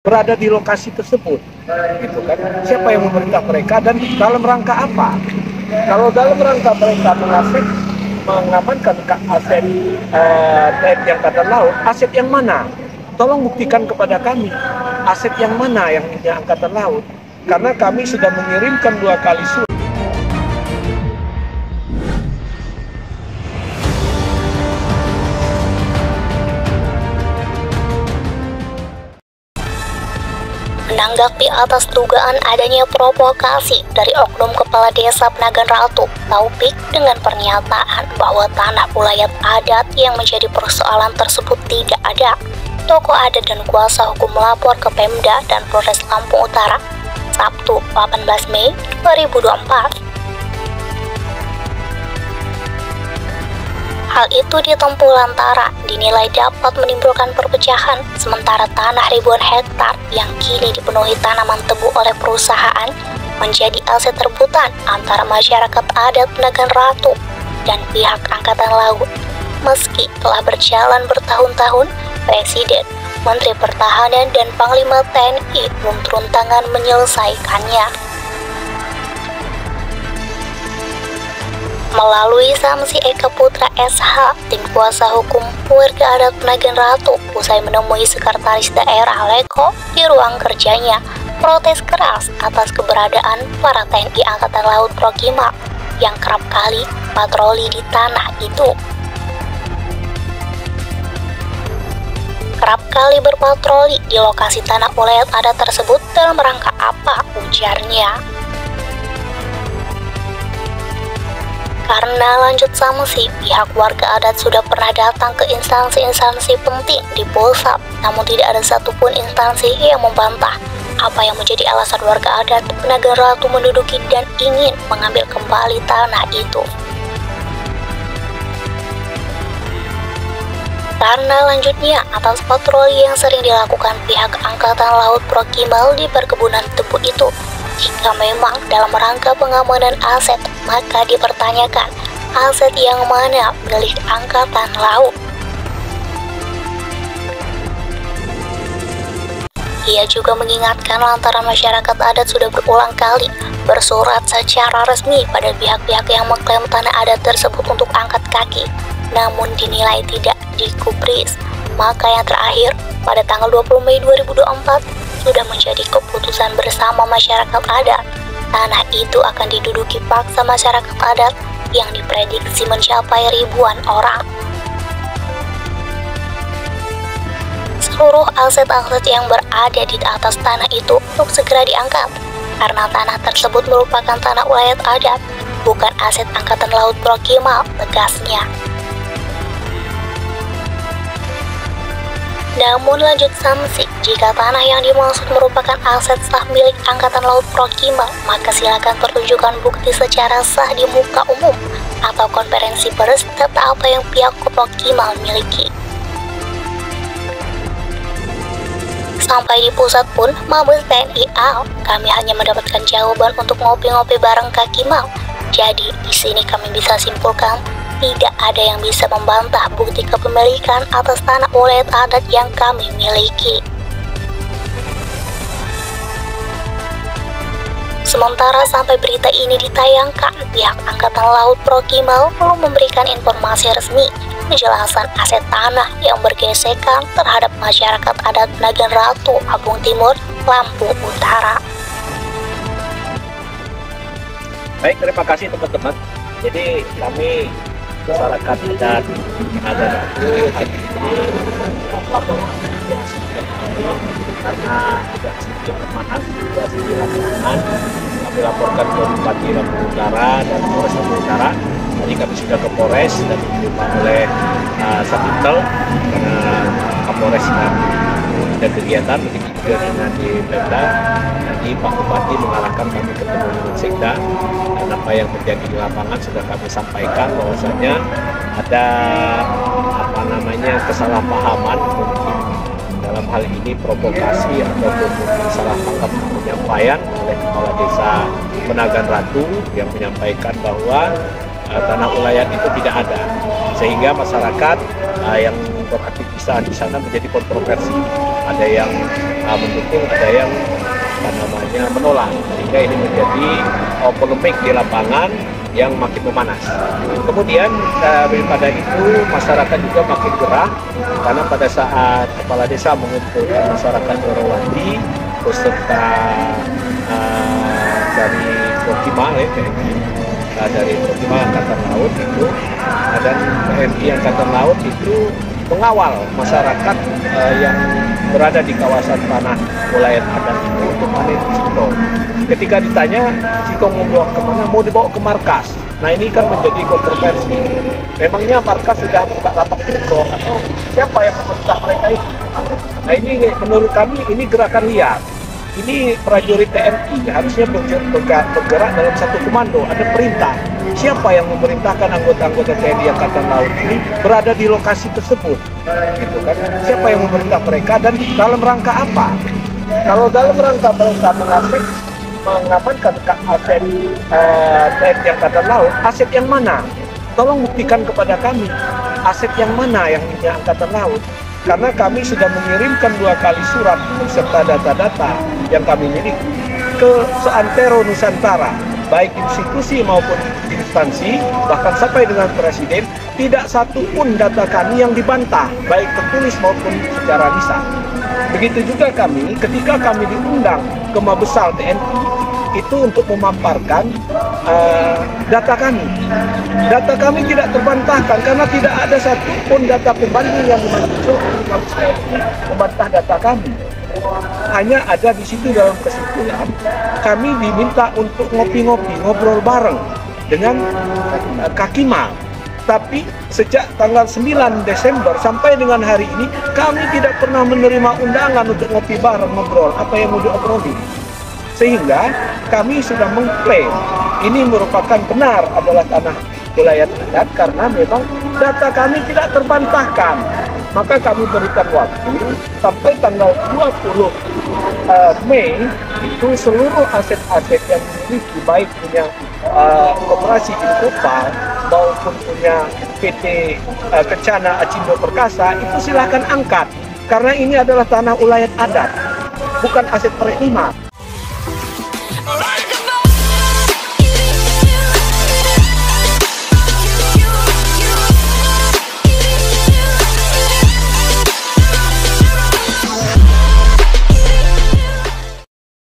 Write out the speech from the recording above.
berada di lokasi tersebut, gitu kan? Siapa yang memerintah mereka dan dalam rangka apa? Kalau dalam rangka mereka mengamankan aset TNI Angkatan Laut, aset yang mana? Tolong buktikan kepada kami aset yang mana yang punya Angkatan Laut, karena kami sudah mengirimkan 2 kali surat. Menanggapi atas dugaan adanya provokasi dari oknum Kepala Desa Penagan Ratu, Taufik, dengan pernyataan bahwa tanah ulayat adat yang menjadi persoalan tersebut tidak ada, tokoh adat dan kuasa hukum melapor ke Pemda dan Polres Lampung Utara, Sabtu 18 Mei 2024. Hal itu ditempuh lantaran dinilai dapat menimbulkan perpecahan, sementara tanah ribuan hektar yang kini dipenuhi tanaman tebu oleh perusahaan menjadi aset rebutan antara masyarakat adat Penagan Ratu dan pihak Angkatan Laut. Meski telah berjalan bertahun-tahun, Presiden, Menteri Pertahanan, dan Panglima TNI belum turun tangan menyelesaikannya. Melalui Samsi Eka Putra SH, tim kuasa hukum warga adat Penagan Ratu usai menemui sekretaris daerah Leko di ruang kerjanya, protes keras atas keberadaan para TNI Angkatan Laut Prokima yang kerap kali patroli di tanah itu. Kerap kali berpatroli di lokasi tanah ulayat adat tersebut dalam rangka apa, ujarnya. Karena lanjut Samsi, pihak warga adat sudah pernah datang ke instansi-instansi penting di Polsap, namun tidak ada satupun instansi yang membantah apa yang menjadi alasan warga adat Penagan Ratu menduduki dan ingin mengambil kembali tanah itu. Karena lanjutnya atas patroli yang sering dilakukan pihak Angkatan Laut Prokimal di perkebunan tebu itu, jika memang dalam rangka pengamanan aset, maka dipertanyakan aset yang mana milik Angkatan Laut. Ia juga mengingatkan lantaran masyarakat adat sudah berulang kali bersurat secara resmi pada pihak-pihak yang mengklaim tanah adat tersebut untuk angkat kaki, namun dinilai tidak digubris. Maka yang terakhir, pada tanggal 20 Mei 2024, sudah menjadi keputusan bersama masyarakat adat. Tanah itu akan diduduki paksa masyarakat adat yang diprediksi mencapai ribuan orang. Seluruh aset-aset yang berada di atas tanah itu untuk segera diangkat, karena tanah tersebut merupakan tanah ulayat adat, bukan aset Angkatan Laut Prokimal, tegasnya. Namun lanjut Samsi, jika tanah yang dimaksud merupakan aset sah milik Angkatan Laut Prokimal, maka silakan pertunjukkan bukti secara sah di muka umum atau konferensi pers data apa yang pihak Prokimal miliki. Sampai di pusat pun, Mabes TNI AL, kami hanya mendapatkan jawaban untuk ngopi-ngopi bareng kaki mal. Jadi di sini kami bisa simpulkan, tidak ada yang bisa membantah bukti kepemilikan atas tanah ulayat adat yang kami miliki. Sementara sampai berita ini ditayangkan, pihak Angkatan Laut Prokimal belum memberikan informasi resmi penjelasan aset tanah yang bergesekan terhadap masyarakat adat Penagan Ratu, Lampung Timur, Lampung Utara. Baik, terima kasih teman-teman. Jadi kami masyarakat adat Penagan Ratu hari ini karena ada sedikit kelemahan di lapangan, kami laporkan ke Bupati Lampung Utara dan Polres Lampung Utara. Tadi kami sudah ke Polres dan diterima oleh Sapitel karena Kapolres ada kegiatan, begitu juga dengan di Pemda. Tadi Pak Bupati mengarahkan kami ketemu dengan Sekda, dan apa yang terjadi di lapangan sudah kami sampaikan bahwasanya ada kesalahpahaman, mungkin dalam hal ini provokasi ataupun salah tangkap penyampaian oleh Kepala Desa Penagan Ratu yang menyampaikan bahwa tanah ulayat itu tidak ada, sehingga masyarakat yang beraktivitas di sana menjadi kontroversi. Ada yang mendukung, ada yang menolak, sehingga ini menjadi polemik di lapangan yang makin memanas. Kemudian daripada itu masyarakat juga makin gerah karena pada saat kepala desa mengumpulkan masyarakat Dorowati beserta dari Prokima, dari Prokima Angkatan Laut itu, dan TNI Angkatan Laut itu mengawal masyarakat yang berada di kawasan tanah wilayah adat itu untuk panen singkong. Ketika ditanya singkong mau dibawa kemana, mau dibawa ke markas. Nah ini kan menjadi kontroversi. Memangnya markas sudah buka lapak singkong atau siapa yang memerintah mereka itu? Nah ini menurut kami ini gerakan liar. Ini prajurit TNI harusnya bergerak dalam satu komando, ada perintah. Siapa yang memerintahkan anggota-anggota TNI Angkatan Laut ini berada di lokasi tersebut? Gitu kan? Siapa yang memerintah mereka dan dalam rangka apa? Kalau dalam rangka mereka mengamankan aset TNI Angkatan Laut, aset yang mana? Tolong buktikan kepada kami, aset yang mana yang punya Angkatan Laut? Karena kami sudah mengirimkan 2 kali surat beserta data-data yang kami miliki ke seantero Nusantara, baik institusi maupun instansi, bahkan sampai dengan presiden, tidak satu pun data kami yang dibantah, baik tertulis maupun secara lisan. Begitu juga kami, ketika kami diundang ke Mabesal TNI, itu untuk memaparkan data kami. Data kami tidak terbantahkan karena tidak ada satu pun data pembanding yang muncul membantah data kami. Hanya ada di situ dalam kesimpulan, kami diminta untuk ngopi-ngopi, ngobrol bareng dengan Kakima. Tapi sejak tanggal 9 Desember sampai dengan hari ini, kami tidak pernah menerima undangan untuk ngopi bareng, ngobrol apa yang mau diobrolin. Sehingga kami sudah mengklaim ini merupakan benar adalah tanah wilayah adat karena memang data kami tidak terbantahkan. Maka kami berikan waktu sampai tanggal 20 Mei itu seluruh aset-aset yang dimiliki, baik punya Koperasi Inkopal maupun punya PT Kencana Acindo Perkasa, itu silakan angkat karena ini adalah tanah wilayah adat, bukan aset perekliman.